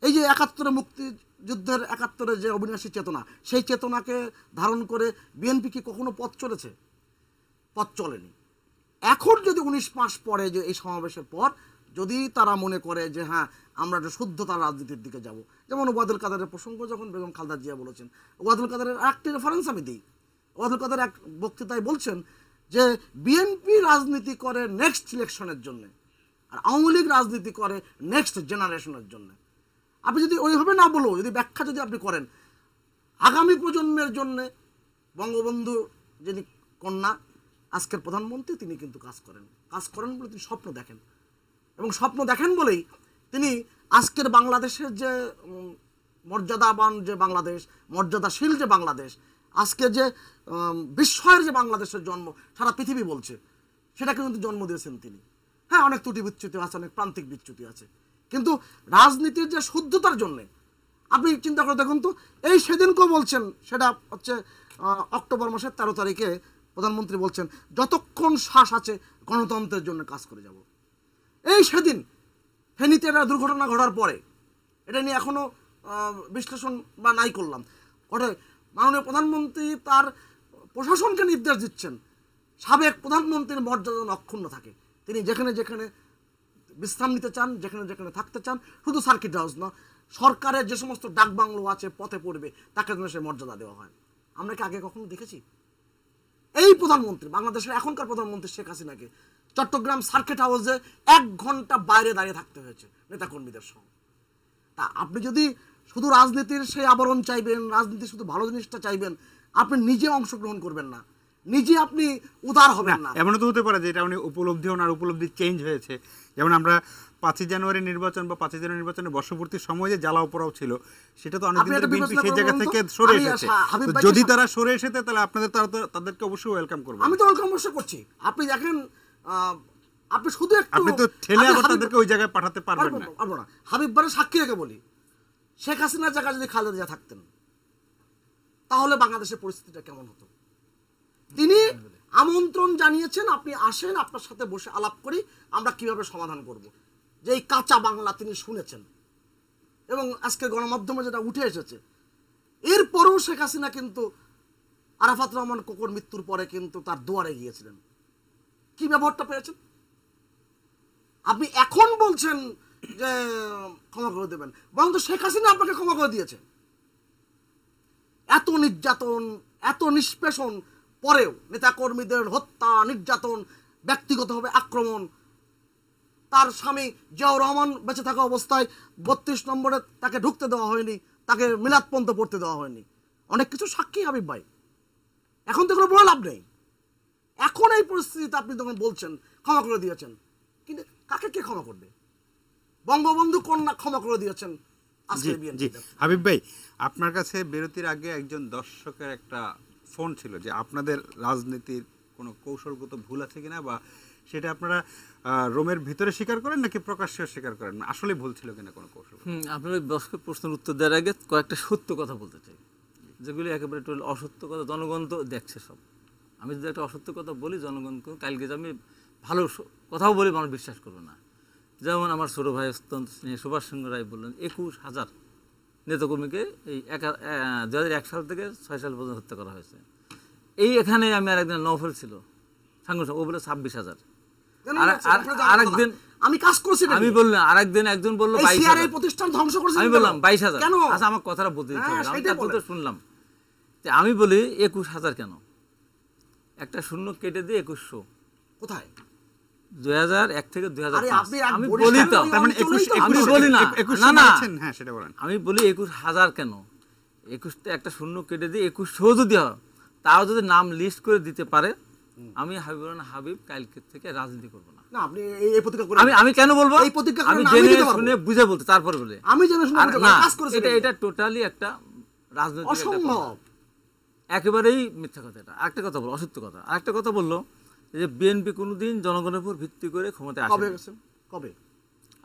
এই যে 71 মুক্তিযুদ্ধের 71 যে অবিনাশী চেতনা, সেই চেতনাকে ধারণ করে বিএনপি কি কখনো পথ চলেছে? পথ চলেনি। এখন যদি 19 মাস পরে, যে এই সমাবেশের পর যদি তারা মনে করে যে হ্যাঁ আমরা একটা শুদ্ধতার রাজনীতির দিকে যাব, যেমন ওবায়দুল কাদেরের প্রসঙ্গ যখন বেগম খালেদা জিয়া বলেছেন, ওবায়দুল কাদেরের একটি রেফারেন্স আমি দিই। ওবায়দুল কাদের এক বক্তৃতায় বলছেন যে বিএনপি রাজনীতি করে নেক্সট ইলেকশনের জন্য, আর আওয়ামী লীগ রাজনীতি করে নেক্সট জেনারেশনের জন্য। আপনি যদি ওইভাবে না বলো, যদি ব্যাখ্যা যদি আপনি করেন, আগামী প্রজন্মের জন্য বঙ্গবন্ধু যিনি কন্যা আজকের প্রধানমন্ত্রী, তিনি কিন্তু কাজ করেন বলে তিনি স্বপ্ন দেখেন, এবং স্বপ্ন দেখেন বলেই তিনি আজকের বাংলাদেশের যে মর্যাদাবান যে বাংলাদেশ, মর্যাদাশীল যে বাংলাদেশ, আজকে যে বিস্ময়ের যে বাংলাদেশের জন্ম সারা পৃথিবী বলছে, সেটাকে কিন্তু জন্ম দিয়েছেন তিনি। হ্যাঁ, অনেক ত্রুটি বিচ্যুতি আছে, অনেক প্রান্তিক বিচ্যুতি আছে, কিন্তু রাজনীতির যে শুদ্ধতার জন্যে আপনি চিন্তা করে দেখুন তো, এই সেদিনকেও বলছেন, সেটা হচ্ছে অক্টোবর মাসের 13 তারিখে প্রধানমন্ত্রী বলছেন যতক্ষণ শ্বাস আছে গণতন্ত্রের জন্য কাজ করে যাব। এই সেদিন ফেনীতে একটা দুর্ঘটনা ঘটার পরে এটা নিয়ে এখনও বিশ্লেষণ বা নাই করলাম, মাননীয় প্রধানমন্ত্রী তার প্রশাসনকে নির্দেশ দিচ্ছেন সাবেক প্রধানমন্ত্রীর মর্যাদা যেন অক্ষুণ্ণ থাকে। তিনি যেখানে যেখানে বিশ্রাম নিতে চান, যেখানে যেখানে থাকতে চান, শুধু সার্কিট হাউস না, সরকারের যে সমস্ত ডাকবাংলো আছে পথে পড়বে তাকে যেন সে মর্যাদা দেওয়া হয়। আমরা কি আগে কখনো দেখেছি? এই প্রধানমন্ত্রী, বাংলাদেশের এখনকার প্রধানমন্ত্রী শেখ হাসিনাকে চট্টগ্রাম সার্কিট হাউসে 1 ঘন্টা বাইরে দাঁড়িয়ে থাকতে হয়েছে নেতাকর্মীদের সহ। তা আপনি যদি শুধু রাজনীতির সেই আবরণ চাইবেন, রাজনীতির শুধু ভালো জিনিসটা চাইবেন, আপনি নিজে অংশগ্রহণ করবেন না, নিজে আপনি উদার হবেন না। এমনও তো হতে পারে যে এটা উনি উপলব্ধি ওনার উপলব্ধি চেঞ্জ হয়েছে। যেমন আমরা 5ই জানুয়ারি নির্বাচন বা 5ই জানুয়ারি নির্বাচনের বর্ষপূর্তির সময় যে জ্বালাও পোড়াও ছিল, সেটা তো অনেকদিন ধরে বিএনপি সেই জায়গা থেকে সরে এসেছে। যদি তারা সরে এসেছে তাহলে আপনাদের তাদেরকে অবশ্যই ওয়েলকাম করবেন। আমি তো ওয়েলকাম অবশ্যই করছি। আপনি দেখেন, আপনি শুধু একটু, আপনি তো ঠেলে আবার তাদেরকে ওই জায়গায় পাঠাতে পারবেন না। হাবিব বারে সাক্ষী রেখে বলি, শেখ হাসিনার জায়গায় যদি খালেদা জিয়া থাকতেন তাহলে বাংলাদেশের পরিস্থিতিটা কেমন হতো? তিনি আমন্ত্রণ জানিয়েছেন, আপনি আসেন, আপনার সাথে বসে আলাপ করি, আমরা কিভাবে সমাধান করব। যে এই কাঁচা বাংলা তিনি শুনেছেন, এবং আজকে গণমাধ্যমে যেটা উঠে এসেছে, এরপরেও শেখ হাসিনা কিন্তু আরাফাত রহমান কোকোর মৃত্যুর পরে কিন্তু তার দুয়ারে গিয়েছিলেন। কি ব্যবহারটা পেয়েছেন? আপনি এখন বলছেন যে ক্ষমা করে দেবেন, বরং তো শেখ হাসিনা আপনাকে ক্ষমা করে দিয়েছে। এত নির্যাতন, এত নিষ্পেষণ পরেও, নেতাকর্মীদের হত্যা, নির্যাতন, ব্যক্তিগতভাবে আক্রমণ, তার স্বামী জিয়াউর রহমান বেঁচে থাকা অবস্থায় 32 নম্বরে তাকে ঢুকতে দেওয়া হয়নি, তাকে মিলাদপন্থ পড়তে দেওয়া হয়নি, অনেক কিছু সাক্ষী হাবিব ভাই। এখন তো কোনো বড় লাভ নেই। এখন এই পরিস্থিতিতে আপনি তখন বলছেন ক্ষমা করে দিয়েছেন, কিন্তু কাকে কে ক্ষমা করবে? বঙ্গবন্ধু কন্যা ক্ষমা করে দিয়েছেন। জি হাবিব ভাই, আপনার কাছে বিরতির আগে একজন দর্শকের একটা ফোন ছিল যে আপনাদের রাজনীতির কোনো কৌশলগত ভুল আছে কিনা, বা সেটা আপনারা রোমের ভিতরে স্বীকার করেন নাকি প্রকাশ্যে স্বীকার করেন, আসলে ভুল ছিল কিনা কোনো কৌশল? আপনার ওই দর্শকের প্রশ্নের উত্তর দেওয়ার আগে কয়েকটা সত্য কথা বলতে চাই, যেগুলি একেবারে অসত্য কথা। জনগণ তো দেখছে সব। আমি যদি একটা অসত্য কথা বলি, জনগণকে কালকে যে আমি ভালো কথাও বলি, মানুষ বিশ্বাস করবে না। যেমন আমার ছোটো ভাই সুভাষ চন্দ্র রায় বললেন 21,000 নেতাকর্মীকে এই 2001 সাল থেকে 6 সাল পর্যন্ত হত্যা করা হয়েছে। এই এখানে আমি আরেকদিন নফল ছিল সাংগঠনিক, ও বলে 26,000। আরেকদিন আমি কাজ করছি, আমি বললাম, আরেকদিন একজন বললো 22,000 প্রতিষ্ঠান ধ্বংস করেছে, আমি বললাম 22,000। কেন? আচ্ছা আমার কথাটা বলতে দিতে হবে, আমি তার তো শুনলাম। আমি বলি 21,000 কেন? একটা শূন্য কেটে দিয়ে 2100। কোথায়? 2001 থেকে 2005। আমি বলি বলি তো, আমি বলি না, না না, হ্যাঁ সেটা বলেন। আমি বলি 21,000 কেন? 21টা একটা শূন্য কেটে দিয়ে 2100 যদি হয়, তাও যদি নাম লিস্ট করে দিতে পারে, আমি হাবিব কালকে থেকে রাজনীতি করবো না। না, আপনি এই প্রতিজ্ঞা করেন। আমি কেন বলবো? এই প্রতিজ্ঞা আমি জেনে শুনে বুঝে বলতে, তারপরে বলে আমি জেনে শুনে কাজ করেছি। এটা টোটালি একটা রাজনৈতিক অসম্ভব, একেবারেই মিথ্যা কথা। এটা আরেকটা কথা বলো, অসত্য কথা। আরেকটা কথা বললো যে বিএনপি কোনোদিন জনগণের উপর ভিত্তি করে ক্ষমতায় আসে। কবে?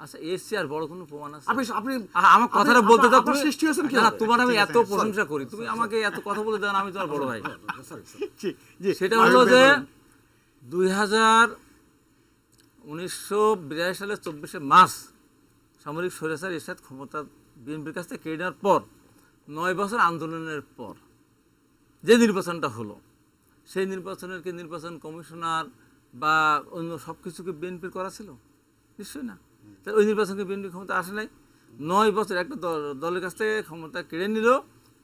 আচ্ছা, এসছি আর বড় কোনো প্রমাণ আছে? আপনি আমার কথাটা বলতে দাও। তুমি সৃষ্টি হয়েছেন কি? না, তোমার আমি এত প্রশংসা করি, তুমি আমাকে এত কথা বলে দাও, আমি তোমার বড় ভাই। সেটা হলো যে 1982 সালের 24শে মার্চ সামরিক স্বৈরাচার এরশাদ ক্ষমতা বিএনপির কাছ থেকে কেড়ে নেওয়ার পর 9 বছর আন্দোলনের পর যে নির্বাচনটা হলো, সেই নির্বাচনের কি নির্বাচন কমিশনার বা অন্য সব কিছুকে বিএনপির করা ছিল? নিশ্চয়ই না। তাহলে ওই নির্বাচনকে বিএনপি ক্ষমতা আসে নাই। 9 বছর একটা দলের কাছ থেকে ক্ষমতা কেড়ে নিল,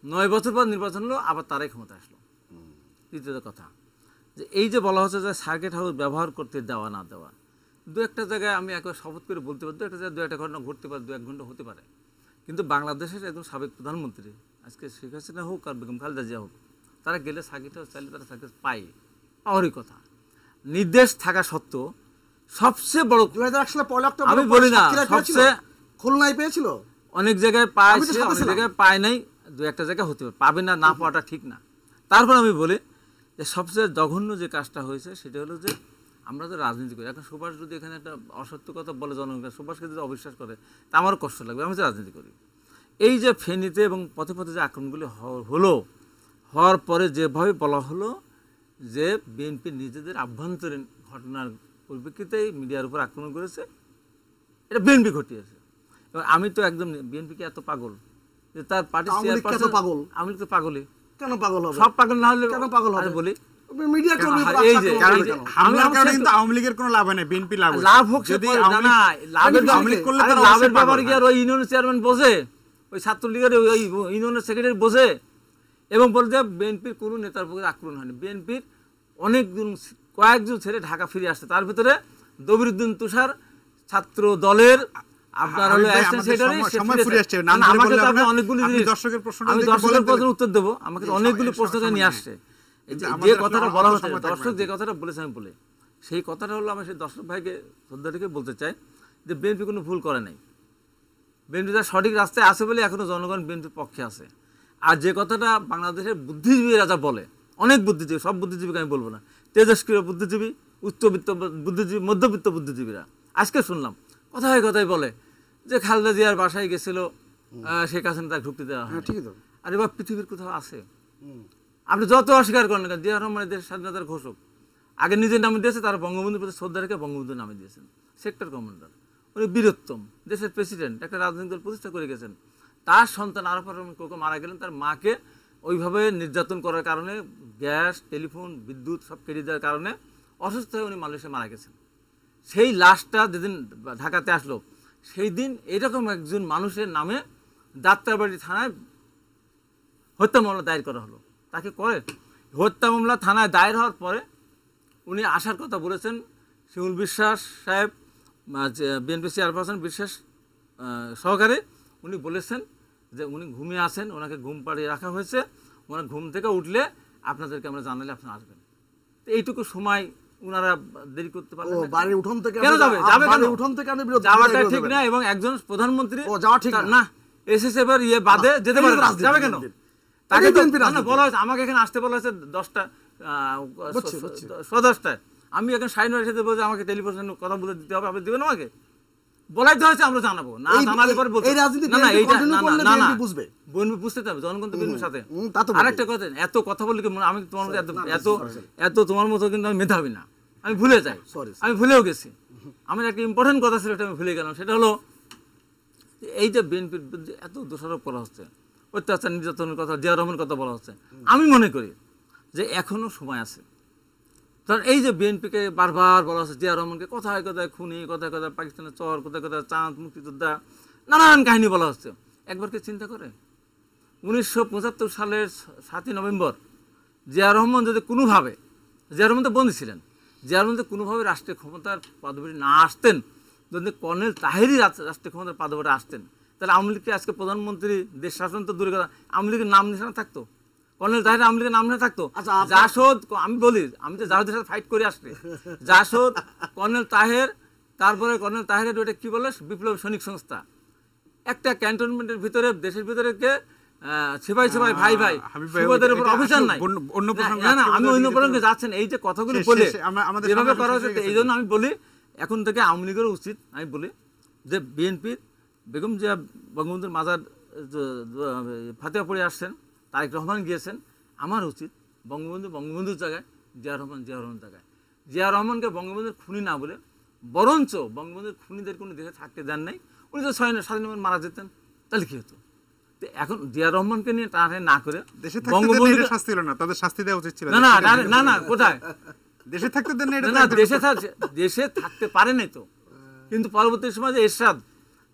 9 বছর পর নির্বাচন হলো, আবার তারাই ক্ষমতা আসলো। দ্বিতীয় কথা, যে এই যে বলা হচ্ছে যে সার্কিট হাউস ব্যবহার করতে দেওয়া না দেওয়া, দু একটা জায়গায় আমি একবার শপথ করে বলতে পারি, দু একটা জায়গায় দু একটা ঘটনা ঘটতে পারে, 2-1 ঘন্টা হতে পারে, কিন্তু বাংলাদেশের একজন সাবেক প্রধানমন্ত্রী আজকে শেখ হাসিনা হোক আর বেগম খালেদা জিয়া হোক, তারা গেলে সাকিটা চাইলে তারা সাকিব পাওয়ারই কথা। নির্দেশ থাকা সত্ত্বেও সবচেয়ে বড় 2001 সালে 1 অক্টোবর আমি বলি না, সবচেয়ে সবচেয়ে খুলনায় পেয়েছিল। অনেক জায়গায় পাইছে, অনেক জায়গায় পায় নাই, দু একটা জায়গায় হতে পারে, পাবে না, না পাওয়াটা ঠিক না। তারপর আমি বলি যে সবচেয়ে জঘন্য যে কাজটা হয়েছে সেটা হলো যে আমরা তো রাজনীতি করি। এখন সুভাষ যদি এখানে একটা অসত্য কথা বলে জনগণকে, সুভাষকে যদি অবিশ্বাস করে তা আমারও কষ্ট লাগবে। আমি তো রাজনীতি করি। এই যে ফেনীতে এবং পথে পথে যে আক্রমণগুলি হওয়ার পরে যেভাবে বলা হলো যে বিএনপি নিজেদের আভ্যন্তরীণ ঘটনার পরিপ্রেক্ষিতে মিডিয়ার উপর আক্রমণ করেছে, এটা বিএনপি ঘটিয়েছে। এবার আমি তো একদম বিএনপিকে এত পাগল যে তার পার্টি আওয়ামী লীগ চেয়ারপারসন, কত পাগল? আমি তো পাগলই, কেন পাগল হবে? সব পাগল না হলে কেন পাগল হবে? আরে বলি মিডিয়া কর্মী এই যে কারণ এই যে হামলার আমি কারণে কিন্তু আওয়ামী লীগের কোনো লাভ হয় না, বিএনপি লাভ হয়েছে। লাভ হোক যদি যদি আওয়ামী না লীগ- লাভের আওয়ামী লীগ করলে আরে তারা লাভের অবশ্যই ব্যাপারে পাগল কি আর ওই ইউনিয়নের চেয়ারম্যান বোঝে, ওই ছাত্রলীগের ওই ইউনিয়নের সেক্রেটারি বোঝে? এবং বলতে বিএনপির কোনো নেতার পক্ষে আক্রমণ হয়নি। বিএনপির কয়েকজন ছেলে ঢাকা ফিরে আসছে, তার ভিতরে দবিরুদ্দিন তুষার ছাত্র দলের আপনার হলো হাবিব ভাই, অ্যাসিস্ট্যান্ট আমাদের সেক্রেটারি, সময় ফুরিয়ে আসছে, নাম ধরে আমাকে বললে তো হবে আপনি না। অনেকগুলো আপনি জিনিস, দর্শকের প্রশ্নটা আমি যদি দর্শকের বলেন প্রশ্নের তাহলে- উত্তর দেবো, আমাকে তো অনেকগুলো প্রশ্ন নিয়ে আসছে। এই যে আমাদের কথাটা আসলে বলা অত হচ্ছে, সময় থাকবে দর্শক না। যে কথাটা বলেছে আমি বলে, সেই কথাটা হলো আমি সেই দর্শক ভাইকে শ্রদ্ধা রেখে বলতে চাই যে বিএনপি কোনো ভুল করে নাই। বিএনপি তার সঠিক রাস্তায় আছে বলে এখনো জনগণ বিএনপির পক্ষে আছে। আর যে কথাটা বাংলাদেশের বুদ্ধিজীবীরা যা বলে, অনেক বুদ্ধিজীবী, সব বুদ্ধিজীবীকে আমি বলবো না, তেজস্ক্রিয় বুদ্ধিজীবী, উচ্চবিত্ত বুদ্ধিজীবী, মধ্যবিত্ত বুদ্ধিজীবীরা আজকে শুনলাম কথায় কথায় বলে যে খালেদা জিয়ার বাসায় গেছিল শেখ হাসিনা, তাকে ঢুকতে দেওয়া হয়। ঠিকই তো। আর এবার পৃথিবীর কোথাও আছে? আপনি যত অস্বীকার করেন না কেন, জিয়া রহমানের দেশের স্বাধীনতার ঘোষক, আগে নিজের নামে দিয়েছে, তারা বঙ্গবন্ধুর প্রতি শ্রদ্ধা রেখে বঙ্গবন্ধুর নামে দিয়েছেন। সেক্টর কমান্ডার, উনি বীরোত্তম, দেশের প্রেসিডেন্ট, একটা রাজনৈতিক দল প্রতিষ্ঠা করে গেছেন। তার সন্তান আরাফাত রহমান কোকো মারা গেলেন, তার মাকে ওইভাবে নির্যাতন করার কারণে, গ্যাস, টেলিফোন, বিদ্যুৎ সব কেড়ে দেওয়ার কারণে অসুস্থ হয়ে উনি মালয়েশিয়া মারা গেছেন। সেই লাশটা যেদিন ঢাকাতে আসলো, সেই দিন এরকম একজন মানুষের নামে যাত্রাবাড়ি থানায় হত্যা মামলা দায়ের করা হলো। তাকে করে হত্যা মামলা থানায় দায়ের হওয়ার পরে উনি আসার কথা বলেছেন। শিমুল বিশ্বাস সাহেব, বিএনপি চেয়ারপারসন বিশ্বাস সহকারে, উনি বলেছেন যে উনি ঘুমিয়ে আছেন, ওনাকে ঘুম পাড়িয়ে রাখা হয়েছে, ওনার ঘুম থেকে উঠলে আপনাদেরকে আমরা জানালে আপনারা আসবেন। তো এইটুকু সময় ওনারা দেরি করতে পারলেন ও না। বাড়ির উঠোন থেকে কেন যাবে? যাবে কেন? বাড়ির উঠোন থেকে আপনি বিরোধী যাওয়াটা বিরোধী ঠিক হবেন। না, এবং একজন প্রধানমন্ত্রী ও, যাওয়া ঠিক না, এসএসএফ এর ইয়ে বাদে যেতে পারে না। রাজনীতি, যাবে কেন? রাজনীতি। তাকে এটাই তো বিএনপির না, না, রাজনীতি। বলা হয়েছে, আমাকে এখানে আসতে বলা হয়েছে 10টা বুঝছি। 10টায়, আমি এখন সাইনের সাথে বলছি আমাকে টেলিভিশনে কথা বলে দিতে হবে, আপনি দেবেন আমাকে? বলাই তো হয়েছে, আমরা জানাবো না, জানালে পরে বলতে এই রাজনীতি না, না, BNP এইটা continue না, করলে না, না, BNP বুঝবে। বিএনপি বুঝতে হবে, জনগণ তো বিএনপির সাথে। তা তো আরেকটা কথা, এত কথা বললে কি আমি তোমার মতো এত তোমার মতো কিন্তু আমি মেধাবী না, আমি ভুলে যাই, Sorry, আমি ভুলেও গেছি। আমার একটা ইম্পর্টেন্ট কথা ছিল, এটা আমি ভুলে গেলাম। সেটা হলো এই যে বিএনপির বিরুদ্ধে এত দোষারোপ করা হচ্ছে, অত্যাচার নির্যাতনের কথা, জিয়া রহমানের কথা বলা হচ্ছে, আমি মনে করি যে এখনো সময় আছে। কারণ এই যে বিএনপিকে বারবার বলা হচ্ছে, জিয়া রহমানকে কথায় কথায় খুনি, কথায় কথায় পাকিস্তানের চর, কথায় কথায় চাঁদ, মুক্তিযোদ্ধা, নানান কাহিনী বলা হচ্ছে। একবার কি চিন্তা করে 1975 সালের 7ই নভেম্বর জিয়া রহমান যদি কোনোভাবে, জিয়া রহমান তো বন্দী ছিলেন, জিয়া রহমান যদি কোনোভাবে রাষ্ট্রীয় ক্ষমতার পদবি না আসতেন, যদি কর্নেল তাহেরই রাষ্ট্রীয় ক্ষমতার পদবিটা আসতেন, তাহলে আওয়ামী লীগকে আজকে প্রধানমন্ত্রী, দেশ শাসন তো দূরে কথা, আওয়ামী লীগের নাম নিশানা থাকতো, কর্নেল তাহের আওয়ামী লীগের নাম নিশানা থাকতো। আচ্ছা, জাসদ, আমি বলি, আমি তো জাসদের সাথে ফাইট করে আসছি, জাসদ, কর্নেল তাহের, তারপরে কর্নেল তাহেরের ওইটা কি বলে, বিপ্লব সৈনিক সংস্থা, একটা ক্যান্টনমেন্টের ভিতরে, দেশের ভিতরে কে সিপাই সিপাই, ভাই ভাই, হাবিব ভাই, সুবাদের উপর এটা অভিযান আসলে নাই। অন্য প্রসঙ্গে না, না, আজকে আমি বোধহয় অন্য দিকে প্রসঙ্গে যেতে যাচ্ছেন, এই যে কথাগুলো শেষ, বলে শেষ, আমাদের যেভাবে সময় করা শেষ হয়ে হচ্ছে, গেছে। এই জন্য আমি বলি এখন থেকে আওয়ামী লীগেরও উচিত, আমি বলি যে বিএনপির বেগম জিয়া বঙ্গবন্ধুর মাজার ফাতেহা পড়ে আসছেন, তারেক রহমান গিয়েছেন, আমার উচিত বঙ্গবন্ধুর জায়গায়, জিয়া রহমান জায়গায়, জিয়া রহমানকে বঙ্গবন্ধুর খুনি না বলে, বরঞ্চ বঙ্গবন্ধুর খুনিদের কোনো দেশে থাকতে দেন নাই, উনি তো 6 স্বাধীনভাবে মারা যেতেন, তাহলে কি হতো? তো এখন জিয়া রহমানকে নিয়ে টানাটানি না করে দেশে থাকতে দেন না, এটা শাস্তি হলো না, তাদের শাস্তি দেওয়া উচিত ছিল। না, না, না, না, না, কোথায়? দেশে থাকতে দেন না, এটা না, তো না, একদম- দেশে থাকতে পারে নাই তো, কিন্তু পরবর্তী সময় যে এরশাদ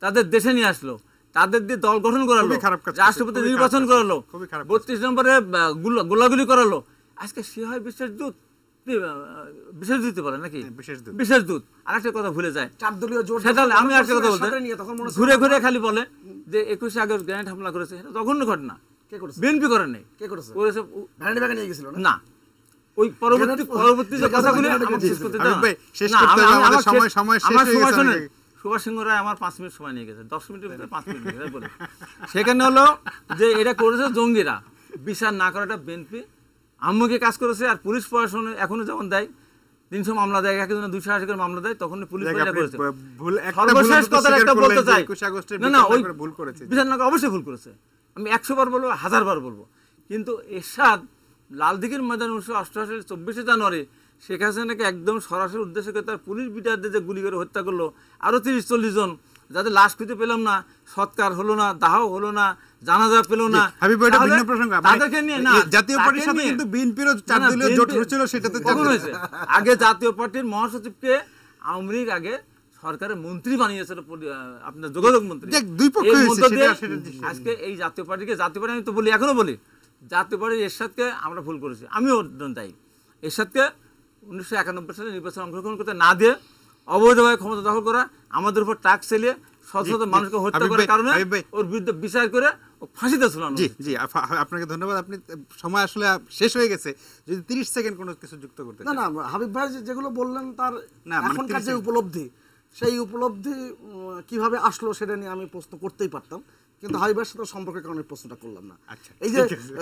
তাদের দেশে নিয়ে আসলো, তাদের দিয়ে দল গঠন করালো, খুবই খারাপ কাজ করছে, রাষ্ট্রপতি খুবই নির্বাচন খারাপ কাজ করালো, করছে, খুবই খারাপ কাজ 32 নম্বরে গোলাগুলি করালো, আজকে সে হয় বিশেষ দূত, বিশেষ দূত বলে নাকি, বিশেষ দূত। বিশেষ দূত। আর একটা কথা ভুলে যায়, 4 দলীয় জোট সেটা হলে আমি একটা কথা বলতে, সাথে নিয়ে তখন মনে হচ্ছে ঘুরে ঘুরে খালি বলে যে 21 আগস্ট গ্রেনেড হামলা করেছে, এটা জঘন্য ঘটনা। কে করেছে? বিএনপি করে নাই, কে করেছে? করেছে ভ্যানিটি ব্যাগে নিয়ে গেছিল না? না ওই পরবর্তী যে কথাগুলো আমাকে শেষ করতে দাও হাবিব ভাই, শেষ না, করতে আমি- হবে, আমি- আমাদের আমার সময় শেষ- সময় শেষ আমার হয়ে সময় গেছে শোনেন, অনেক। সুভাষ সিংহ রায় আমার 5 মিনিট সময় নিয়ে গেছে, 10 মিনিটের ভিতরে 5 মিনিট নিয়ে গেছে বলে। সেখানে হলো যে এটা করেছে জঙ্গিরা, বিচার না করাটা বিএনপি আম্মুকে কাজ করেছে। আর পুলিশ প্রশাসন এখনো যেমন দেয় 300 মামলা দেয়, একজনে 280 করে মামলা দেয়, তখন পুলিশ দেখ, এটা আপনি করেছে। ভুল একটা সর্বশেষ ভুল কথা স্বীকার একটা করলেন বলতে যে চাই, 21 আগস্টের না বিচার না না ওই করে ভুল করেছে। বিচার না করে অবশ্যই ভুল করেছে, আমি 100 বার বলবো, 1000 বার বলবো। কিন্তু এরশাদ লালদিঘির ময়দান 1988 24শে জানুয়ারি শেখ হাসিনাকে একদম সরাসরি উদ্দেশ্য করে তার পুলিশ বিটারদের যে গুলি করে হত্যা করলো, আরও 30-40 জন, যাদের লাশ খুঁজে পেলাম না, সৎকার হলো না, দাহ হলো না, জানাজা পেলো না, হাবিব ভাই, এটা তাহলে ভিন্ন প্রসঙ্গ। মানে তাদেরকে নিয়ে না, এই জাতীয় তাকে পার্টির সাথে নিয়ে- কিন্তু বিএনপিরও না, 4 না, দলীয় জোট BNP হয়েছিল, সেটাতে কখন হয়েছে? আগে জাতীয় পার্টির মহাসচিবকে আওয়ামী লীগ আগে সরকারের মন্ত্রী বানিয়েছিল, আপনার যোগাযোগ মন্ত্রী। দেখ, দুই পক্ষ এর হয়েছে, মধ্য দিয়ে সেটা- আজকে এই জাতীয় পার্টিকে, জাতীয় পার্টি আমি তো বলি, এখনো বলি, জাতীয় পার্টির এরশাদকে আমরা ভুল করেছি, আমিও দায়ী। এরশাদকে 1991 সালে নির্বাচন অংশগ্রহণ করতে না দিয়ে অবৈধভাবে ক্ষমতা দখল করা, আমাদের উপর টাক চালিয়ে শত শত মানুষকে হত্যা হাবিব করার ভাই, কারণে হাবিব ভাই। ওর বিরুদ্ধে বিচার করে ও ফাঁসিতে ঝুলানো জি হয়েছে। জি, আপনাকে ধন্যবাদ। আপনি সময় আসলে শেষ হয়ে গেছে, যদি 30 সেকেন্ড কোনো কিছু যুক্ত করতে না চান। না, হাবিব ভাই যেগুলো বললেন তার না, মানে এখনকার 30 যে উপলব্ধি, সেই উপলব্ধি কিভাবে আসলো সেটা নিয়ে আমি প্রশ্ন করতেই পারতাম, কিন্তু হাবিব ভাইয়ের সাথে সম্পর্কের কারণে প্রশ্নটা করলাম না। আচ্ছা, এই যে ঠিক আছে।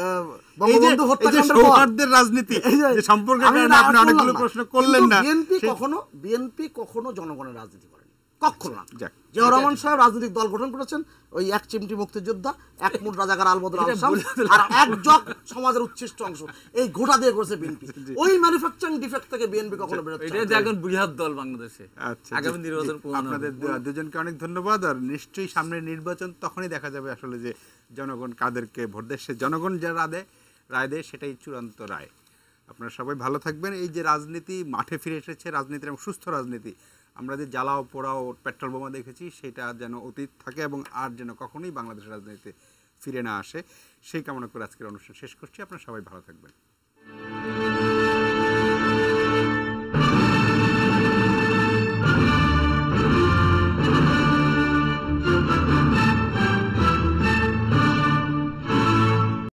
বঙ্গবন্ধু এই যে হত্যাকাণ্ডের পর সৌহার্দ্যের রাজনীতি, এই যে সম্পর্কের আমি কারণে না আপনি করলাম অনেকগুলো না। প্রশ্ন করলেন কিন্তু না। বিএনপি কখনো জনগণের রাজনীতি করেনি, কখনো না। যাক। জিয়াউর রহমান সাহেব রাজনৈতিক দল গঠন করেছেন, ওই এক চিমটি মুক্তিযোদ্ধা, এক মুঠ রাজাকার আলবদর এটা আলসাম বলে দিলাম। আর এক জগ সমাজের উচ্ছিষ্ট অংশ, এই গোটা দিয়ে করেছে বিএনপি। ওই ম্যানুফ্যাকচারিং ডিফেক্ট থেকে বিএনপি কখনো বেরোচ্ছে এটাই যে এখন বৃহৎ দল বাংলাদেশে, আচ্ছা, আগামী জি, নির্বাচন জি। প্রমাণ হবে। আপনাদের দুজনকে অনেক ধন্যবাদ। আর নিশ্চয়ই সামনে নির্বাচন, তখনই দেখা যাবে আসলে যে জনগণ কাদেরকে ভোট দেয়। সে জনগণ যা রায় দেয় সেটাই চূড়ান্ত রায়। আপনারা সবাই ভালো থাকবেন। এই যে রাজনীতি মাঠে ফিরে এসেছে, রাজনীতির এবং সুস্থ রাজনীতি, আমরা যে জ্বালাও পোড়াও পেট্রোল বোমা দেখেছি, সেটা যেন অতীত থাকে এবং আর যেন কখনোই বাংলাদেশের রাজনীতিতে ফিরে না আসে, সেই কামনা করে আজকের অনুষ্ঠান শেষ করছি। আপনারা সবাই ভালো থাকবেন।